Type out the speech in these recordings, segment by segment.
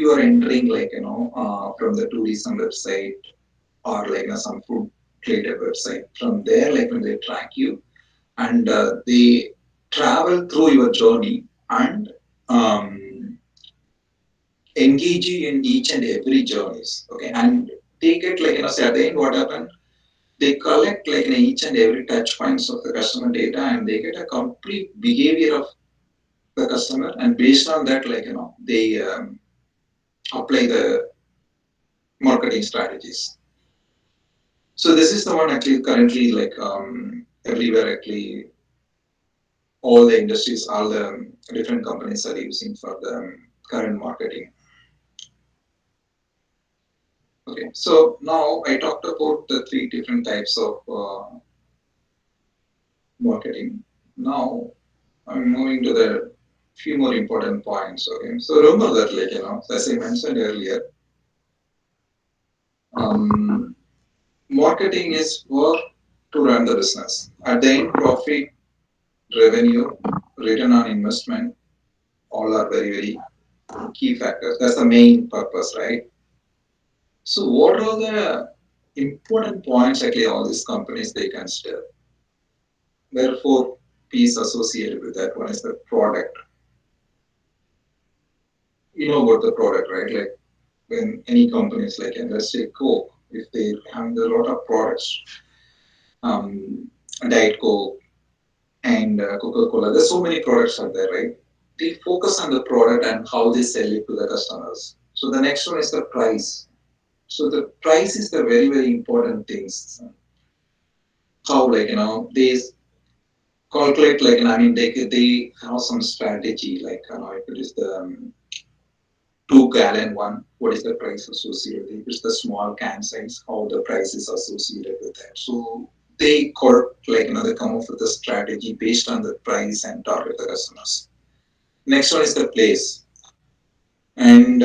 you are entering from the tourism website or some food related website, from there when they track you and they travel through your journey and um, engage you in each and every journeys. Okay, and they get say at the end what happened, they collect each and every touch points of the customer data and they get a complete behavior of the customer, and based on that they apply the marketing strategies. So this is the one actually currently everywhere actually all the industries, all the different companies are using for the current marketing. Okay, so now I talked about the three different types of marketing. Now I'm moving to the few more important points. Okay, so remember that as I mentioned earlier, um, marketing is work to run the business. At the end, profit, revenue, return on investment, all are very very key factors. That's the main purpose, right? So what are the important points actually all these companies they consider? There are four P's associated with that. One is the product. You know about the product, right? Like when any companies let's say Coke, if they have a lot of products, um, Diet Coke and Coca-Cola, there's so many products out there, right? They focus on the product and how they sell it to the customers. So the next one is the price. So the price is the very very important things. How they calculate I mean they have some strategy if it is the 2 gallon one, what is the price associated? If it's the small can size, how the price is associated with that. So they call they come up with a strategy based on the price and target the customers. Next one is the place. And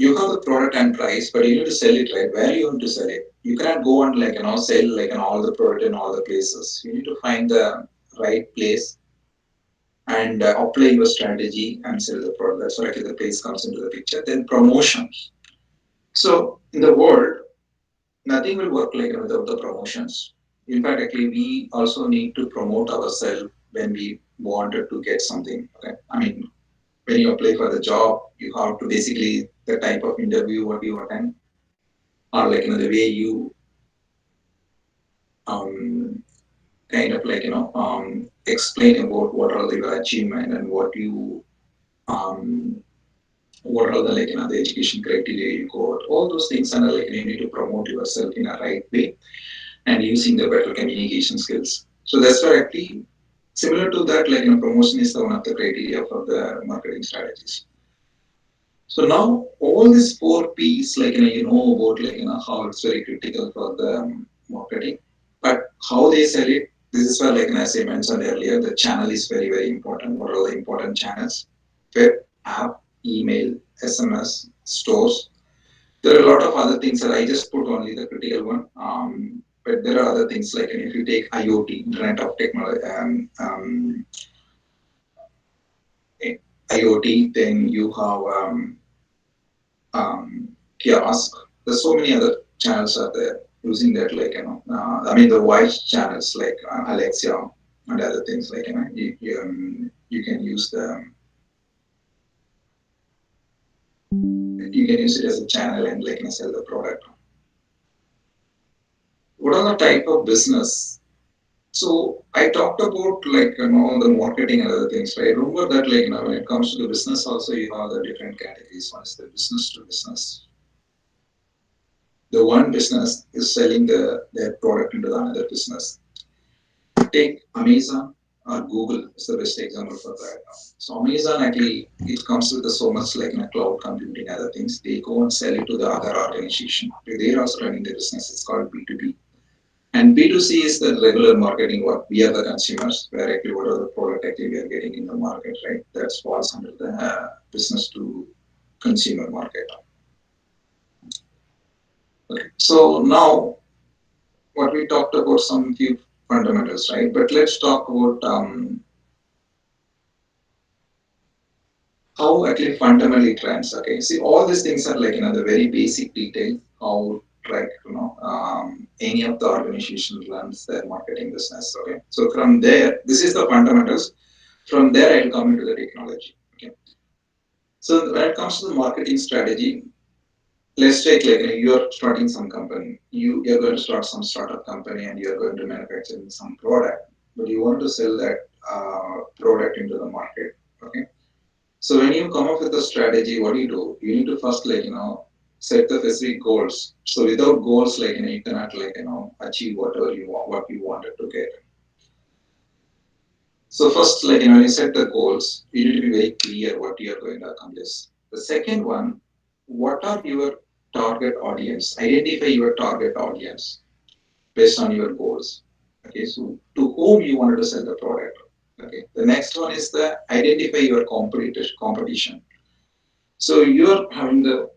you have the product and price, but you need to sell it right. Where you want to sell it? You cannot go and sell all the product in all the places. You need to find the right place and apply your strategy and sell the product. That's where actually the place comes into the picture. Then promotions. So in the world, nothing will work without the promotions. In fact, actually, we also need to promote ourselves when we wanted to get something. Okay, I mean, when you apply for the job, you have to basically the type of interview what you attend, or the way you um, kind of explain about what are your achievement and um, what are the the education criteria you got. All those things and you need to promote yourself in a right way and using the better communication skills. So that's where actually similar to that, promotion is the one of the criteria for the marketing strategies. So now all these four P's, you know about how it's very critical for the marketing, but how they sell it. This is where as I mentioned earlier, the channel is very very important. What are the important channels? Web, app, email, SMS, stores. There are a lot of other things that I just put only the critical one. But there are other things if you take IoT, Internet of Technology, IoT, then you have kiosk. There's so many other channels are there using that I mean the voice channels Alexa and other things you can use you can use it as a channel and sell the product. What are the type of business? So I talked about the marketing and other things, right? Remember that when it comes to the business also you have the different categories. One is the business to business. The one business is selling their product into the another business. Take Amazon or Google is the best example for that. So Amazon actually it comes with so much cloud computing other things. They go and sell it to the other organization. They're also running the business. It's called B2B. And B2C is the regular marketing what we are the consumers, where actually what are the product actually we are getting in the market, right? That falls under the business to consumer market. Okay. So now what we talked about some few fundamentals, right? But let's talk about how actually fundamentally trends. Okay, see all these things are like the very basic detail how like any of the organization runs their marketing business. Okay, so from there, this is the fundamentals. From there, I'll come into the technology. Okay, so when it comes to the marketing strategy, let's take like you're starting some company. You're going to start some startup company and you're going to manufacture some product, but you want to sell that product into the market. Okay, so when you come up with a strategy, what do? You need to first set the specific goals. So without goals, you cannot achieve whatever you want, what you wanted to get. So first, when you set the goals, you need to be very clear what you are going to accomplish. The second one, what are your target audience? Identify your target audience based on your goals. Okay, so to whom you wanted to sell the product. Okay, the next one is the identify your competition. So you're having the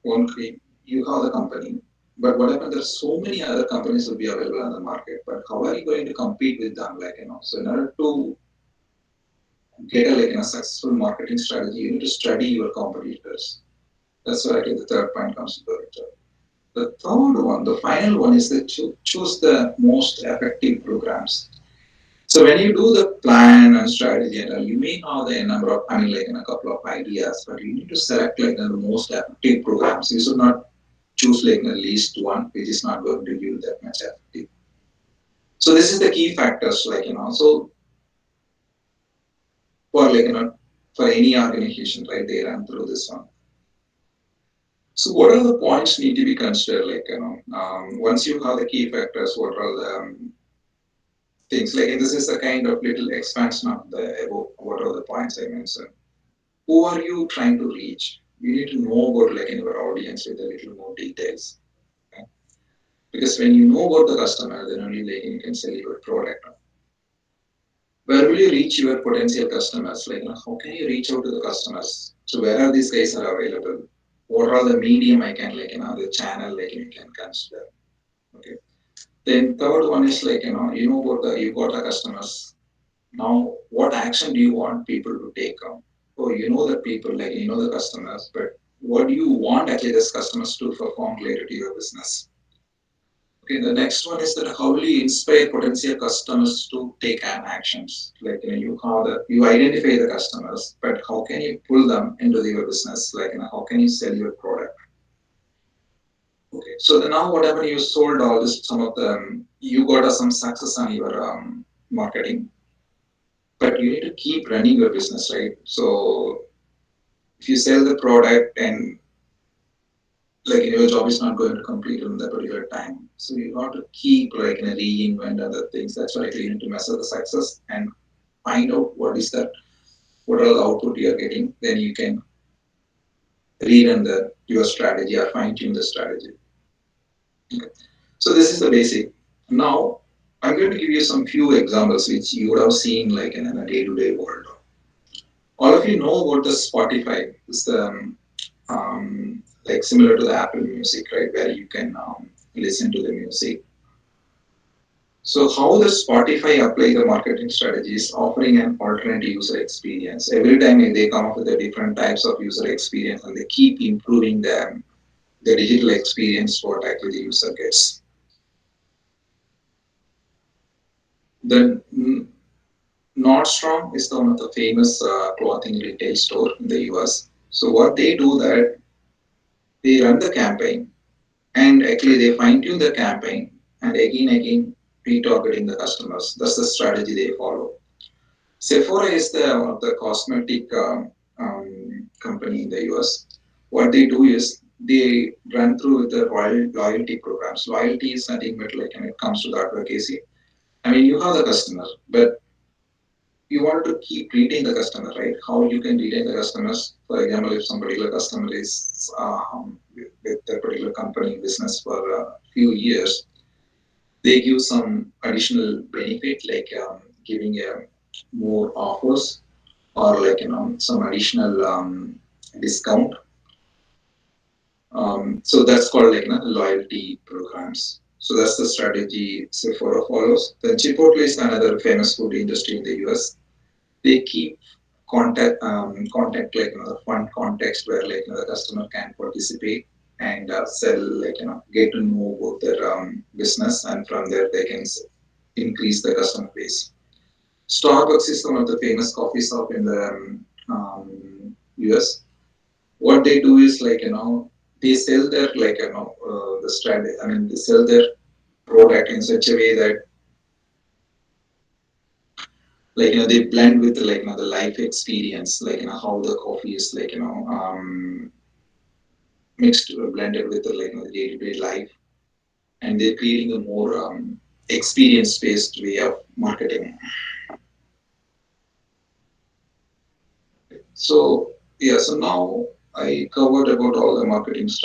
one cream, you have the company, but what happens? There's so many other companies will be available on the market. But how are you going to compete with them? So in order to get a successful marketing strategy, you need to study your competitors. That's where I think the third point comes to the picture. The third one, the final one, is that choose the most effective programs. So when you do the plan and strategy, you may have the number of, in a couple of ideas, but you need to select the most effective programs. You should not choose the least one, which is not going to give you that much effective. So this is the key factors, so for for any organization, right? They run through this one. So what are the points need to be considered? Once you have the key factors, what are the things? And this is a kind of little expansion of the above. What are the points I mentioned? Who are you trying to reach? You need to know about your audience with a little more details. Okay? Because when you know about the customer, then only you can sell your product. Where will you reach your potential customers? How can you reach out to the customers? So where are these guys are available? What are the medium I can the channel you can consider? Okay. Then third one is you know about the you got the customers. Now what action do you want people to take on? Oh, you know the people you know the customers, but what do you want actually these customers to perform related to your business? Okay, the next one is that how will you inspire potential customers to take an actions? You identify the customers, but how can you pull them into your business? How can you sell your product? Okay, so then now whatever you sold all this, some of them you got some success on your marketing, but you need to keep running your business, right? So if you sell the product and your job is not going to complete in that particular time. So you have to keep reinvent other things. That's why you need to measure the success and find out what are the output you are getting. Then you can rerun your strategy or fine tune the strategy. Okay. So this is the basic. Now I'm going to give you some few examples which you would have seen in a day-to-day world. All of you know about the Spotify. It's the similar to the Apple Music, right, where you can listen to the music. So how does Spotify apply the marketing strategies, offering an alternate user experience? Every time they come up with the different types of user experience, and they keep improving the digital experience what actually the user gets. Then Nordstrom is one of the famous clothing retail store in the US. So what they do that they run the campaign and actually they fine tune the campaign and again retargeting the customers. That's the strategy they follow. Sephora is one of the cosmetic company in the US. What they do is they run through the loyalty programs. Loyalty is nothing but when it comes to the advocacy. You have the customer, but you want to keep retaining the customer, right? How you can retain the customers? For example, if some particular customer is with a particular company business for a few years, they give some additional benefit giving more offers or some additional discount. So that's called loyalty programs. So that's the strategy Sephora follows. Then Chipotle is another famous food industry in the US. They keep contact like the fun context where the customer can participate and sell get to know about their business, and from there they can increase the customer base. Starbucks is one of the famous coffee shop in the US. What they do is they sell their the strategy. I mean, they sell their product in such a way that they blend with the life experience, how the coffee is mixed or blended with the the day-to-day life, and they're creating a more experience-based way of marketing. So yeah, so now I covered about all the marketing strategies.